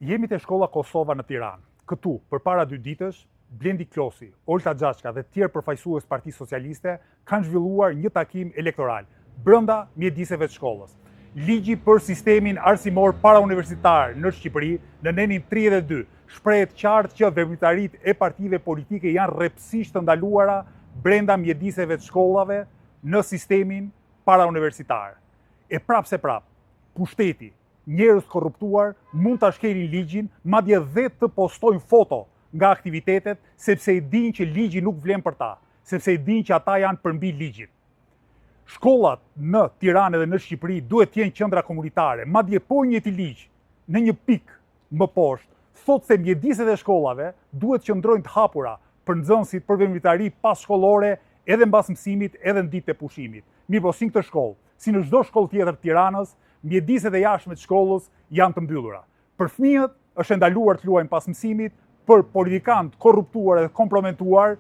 Jemi te shkolla Kosova në Tiranë. Këtu, përpara 2 ditësh, Blendi Klosi, Olta Xhaçka dhe tjerë përfaqësues Partisë Socialiste kanë zhvilluar një takim elektoral brenda mjediseve të shkollës. Ligji për sistemin arsimor parauniversitar në Shqipëri, në nenin 32, shprehet qartë që veprimtaritë e partive politike janë rrepsisht të ndaluara brenda mjediseve të shkollave në sistemin parauniversitar. E prapse prap, pushteti, njerëz korruptuar mund ta shkelin ligjin, madje dhe të postojnë foto nga aktivitetet, sepse e dinë që ligji nuk vlen për ta, sepse e dinë që ata janë përmbi ligjit. Shkollat në Tiranë dhe në Shqipëri duhet të jenë qendra komunitare, madje po njëti ligj në një pikë më poshtë thotë se mjediset e shkollave duhet qëndrojnë të hapura për nxënësit, për veprimtari passhkollore, edhe mbas mësimit, edhe në ditët e pushimit. Mirë po, si në këtë shkollë, si në çdo shkollë tjetër të Tiranës, mjediset e jashtme të shkollës janë të mbyllura. Për fëmijët është ndaluar të luajnë pas mësimit, për politikanët korruptuar dhe komprometuar,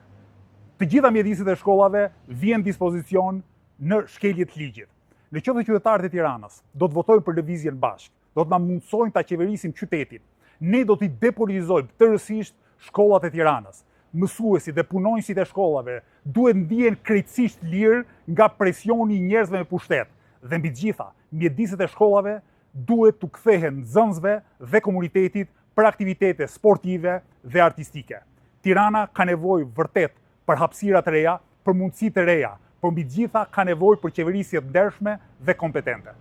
të gjitha mjediset e shkollave vjen dispozicion në shkelje të ligjit. Në qoftë qytetarët e Tiranës do të votojnë për lëvizjen bashkë, do të na mundsojnë ta qeverisim qytetin. Ne do t'i depolitizojmë tërësisht shkollat e Tiranës. Mësuesit dhe punonjësit e shkollave duhet ndihen krejtësisht lirë nga presioni i njerëzve me pushtet. Dhe mbi të gjitha, mjediset e shkollave duhet t'u kthehen nxënësve dhe komunitetit për aktivitete sportive dhe artistike. Tirana ka nevojë vërtet për hapësira të reja, për mundësi të reja, por mbi të gjitha ka nevojë për qeverisje të ndershme dhe kompetente.